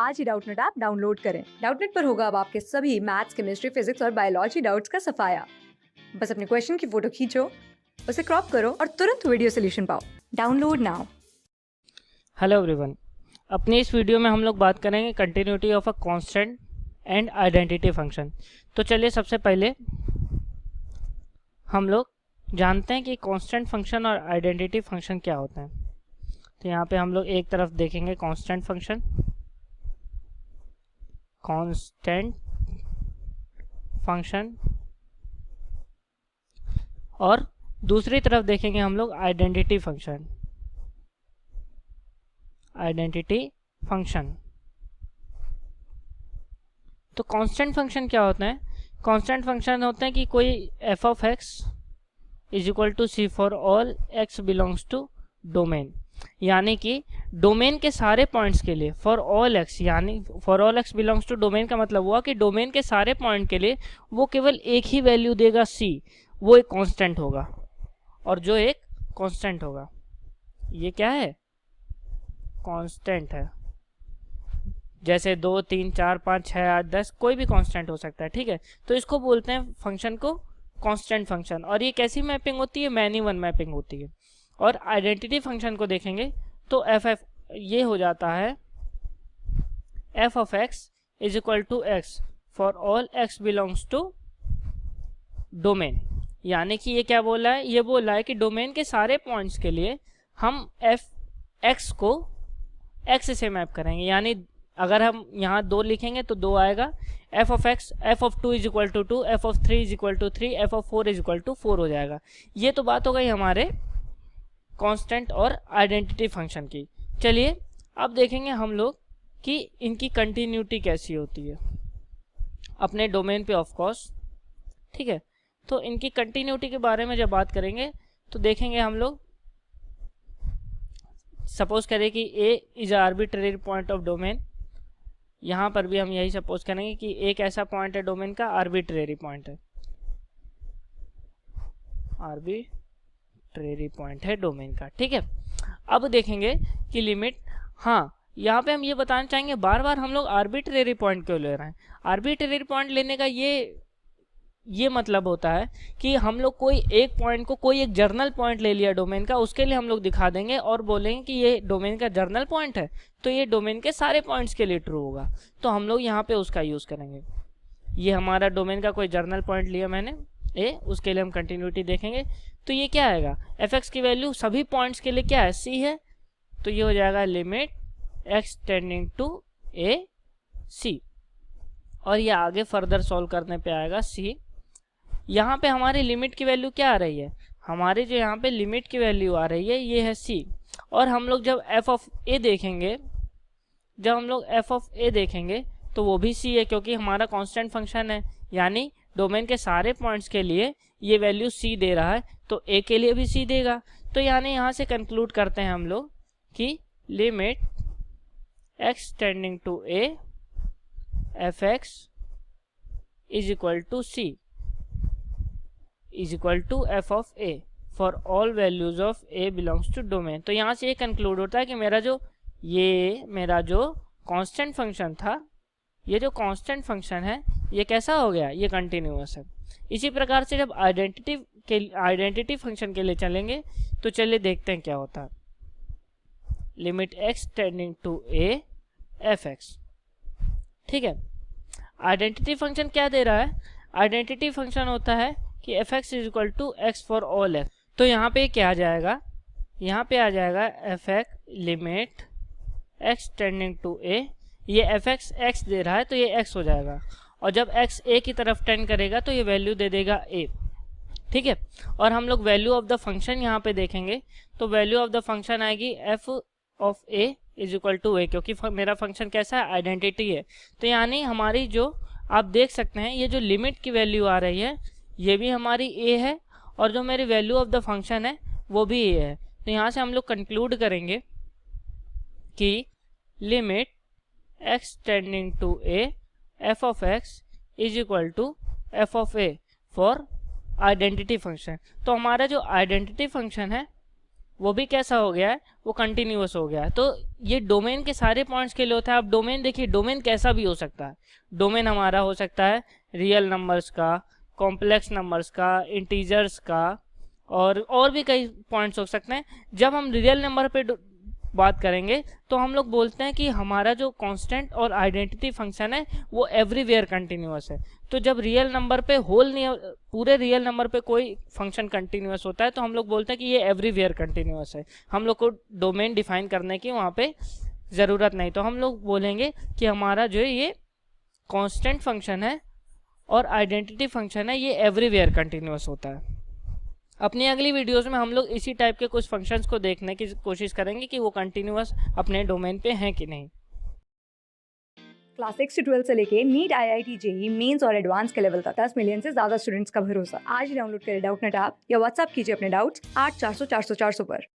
आज ही Doubtnut app download करें। Doubtnut पर होगा अब आपके सभी मैथ्स, केमिस्ट्री, फिजिक्स और बायोलॉजी डाउट्स का सफाया। बस अपने क्वेश्चन की फोटो खींचो, उसे क्रॉप करो और तुरंत वीडियो सोल्यूशन पाओ। Download now. हेलो एवरीवन, अपनी इस वीडियो में हम लोग बात करेंगे continuity of a constant and identity function. तो चलिए सबसे पहले हम लोग जानते हैं कि कांस्टेंट फंक्शन और आइडेंटिटी फंक्शन क्या होता है। तो यहाँ पे हम लोग एक तरफ देखेंगे कांस्टेंट फंक्शन, कांस्टेंट फंक्शन, और दूसरी तरफ देखेंगे हम लोग आइडेंटिटी फंक्शन, आइडेंटिटी फंक्शन। तो कांस्टेंट फंक्शन क्या होता है? कांस्टेंट फंक्शन होते हैं कि कोई f of x is equal to C for all x belongs to domain, यानी कि डोमेन के सारे पॉइंट्स के लिए फॉर ऑल x, यानी for all x belongs to domain का मतलब हुआ कि डोमेन के सारे पॉइंट के लिए वो केवल एक ही वैल्यू देगा c, वो एक कांस्टेंट होगा। और जो एक कांस्टेंट होगा ये क्या है? कांस्टेंट है। जैसे 2, 3, 4, 5, 6, 8, 10 कोई भी कांस्टेंट हो सकता है, ठीक है। तो इसको बोलते हैं फंक्शन को कांस्टेंट फंक्शन। और ये कैसी मैपिंग होती है? मैनी वन मैपिंग होती है। और आइडेंटिटी फंक्शन को देखेंगे तो एफ ये हो जाता है f of x is equal to x for all x belongs to domain, यानी कि ये क्या बोला है? ये बोला है कि डोमेन के सारे पॉइंट्स के लिए हम x को x से मैप करेंगे। यानी अगर हम यहाँ 2 लिखेंगे तो 2 आएगा, f of x, f of 2 is equal to 2, f of 3 is equal to 3, f of 4 is equal to 4 हो जाएगा। ये तो बात हो गई हमारे कांस्टेंट और आइडेंटिटी फंक्शन की। चलिए अब देखेंगे हम लोग कि इनकी कंटिन्यूटी कैसी होती है अपने डोमेन पे, ऑफ कोर्स, ठीक है। तो इनकी कंटिन्यूटी के बारे में जब बात करेंगे तो देखेंगे हम लोग, सपोज करें कि a is arbitrary point of domain. यहाँ पर भी हम यही सपोज करेंगे कि एक ऐसा पॉइंट है डोमेन का, आर्बिट्रेरी पॉइंट है, आर्बिट्रेरी पॉइंट है डोमेन का, ठीक है। अब देखेंगे कि लिमिट, हाँ यहाँ पे हम ये बताना चाहेंगे, बार बार हम लोग आर्बिट्रेरी पॉइंट क्यों ले रहे हैं? आर्बिट्रेरी पॉइंट लेने का ये मतलब होता है कि हम लोग कोई एक पॉइंट को, कोई एक जर्नल पॉइंट ले लिया डोमेन का, उसके लिए हम लोग दिखा देंगे और बोलेंगे कि ये डोमेन का जर्नल पॉइंट है, तो ये डोमेन के सारे पॉइंट्स के लिए ट्रू होगा। तो हम लोग यहाँ पे उसका यूज़ करेंगे। ये हमारा डोमेन का कोई जर्नल पॉइंट लिया मैंने ए, उसके लिए हम कंटिन्यूटी देखेंगे। तो ये क्या आएगा? एफ एक्स की वैल्यू सभी पॉइंट्स के लिए क्या है? सी है। तो ये हो जाएगा लिमिट एक्स टेंडिंग टू ए सी, और ये आगे फर्दर सॉल्व करने पे आएगा सी। यहाँ पे हमारी लिमिट की वैल्यू क्या आ रही है? हमारी जो यहाँ पे लिमिट की वैल्यू आ रही है ये है c। और हम लोग जब f ऑफ a देखेंगे, जब हम लोग f ऑफ a देखेंगे तो वो भी c है, क्योंकि हमारा कांस्टेंट फंक्शन है, यानी डोमेन के सारे पॉइंट्स के लिए ये वैल्यू c दे रहा है, तो a के लिए भी c देगा। तो यानी यहाँ से कंक्लूड करते हैं हम लोग कि limit x tending to a f x is equal to c is equal to F of A for all values of A belongs to domain. तो यहाँ से ये कंक्लूड होता है कि मेरा जो कांस्टेंट फंक्शन था, ये जो कांस्टेंट फंक्शन है ये कैसा हो गया? ये कंटिन्यूअस है। इसी प्रकार से जब आइडेंटिटी फंक्शन के लिए चलेंगे तो चलिए देखते हैं क्या होता है। Limit x tending to A F X, ठीक है। आइडेंटिटी फंक्शन क्या दे रहा है? आइडेंटिटी फंक्शन होता है कि F X is equal to X for all X. तो यहाँ पे क्या आ जाएगा? यहाँ पे आ जाएगा f x limit x tending to a, ये एफ एक्स एक्स दे रहा है तो ये एक्स हो जाएगा, और जब एक्स ए की तरफ टेंड करेगा तो ये वैल्यू दे देगा ए, ठीक है। और हम लोग वैल्यू ऑफ द फंक्शन यहाँ पे देखेंगे तो वैल्यू ऑफ द फंक्शन आएगी f of a is equal to a, क्योंकि मेरा फंक्शन कैसा है? आइडेंटिटी है। तो यानी हमारी जो आप देख सकते हैं ये जो लिमिट की वैल्यू आ रही है ये भी हमारी a है, और जो मेरी वैल्यू ऑफ द फंक्शन है वो भी a है। तो यहाँ से हम लोग कंक्लूड करेंगे कि limit x tending to a f of x is equal to f of a for identity function. तो हमारा जो आइडेंटिटी फंक्शन है वो भी कैसा हो गया है, वो कंटिन्यूअस हो गया है। तो ये डोमेन के सारे पॉइंट्स के लिए होता है। अब डोमेन देखिए, डोमेन कैसा भी हो सकता है। डोमेन हमारा हो सकता है रियल नंबर्स का, कॉम्प्लेक्स नंबर्स का, इंटीजर्स का, और भी कई पॉइंट्स हो सकते हैं। जब हम रियल नंबर पे बात करेंगे तो हम लोग बोलते हैं कि हमारा जो कांस्टेंट और आइडेंटिटी फंक्शन है वो एवरीवेयर कंटिन्यूअस है। तो जब रियल नंबर पे पूरे रियल नंबर पे कोई फंक्शन कंटिन्यूअस होता है तो हम लोग बोलते हैं कि ये एवरीवेयर कंटिन्यूअस है। हम लोग को डोमेन डिफाइन करने की वहाँ पे ज़रूरत नहीं। तो हम लोग बोलेंगे कि हमारा जो है ये कांस्टेंट फंक्शन है और आइडेंटिटी फंक्शन है, ये एवरीवेयर कंटिन्यूअस होता है। अपनी अगली वीडियोस में हम लोग इसी टाइप के कुछ फंक्शंस को देखने की कोशिश करेंगे कि वो कंटिन्यूअस अपने डोमेन पे हैं कि नहीं। क्लास 6 से 12 से लेके नीट, IIT, JEE मेंस और एडवांस के लेवल तक 10 मिलियन से ज्यादा स्टूडेंट्स का भरोसा। आज ही डाउनलोड करें डाउटनेट ऐप या व्हाट्सएप कीजिए अपने डाउट्स 8400 400 400 पर।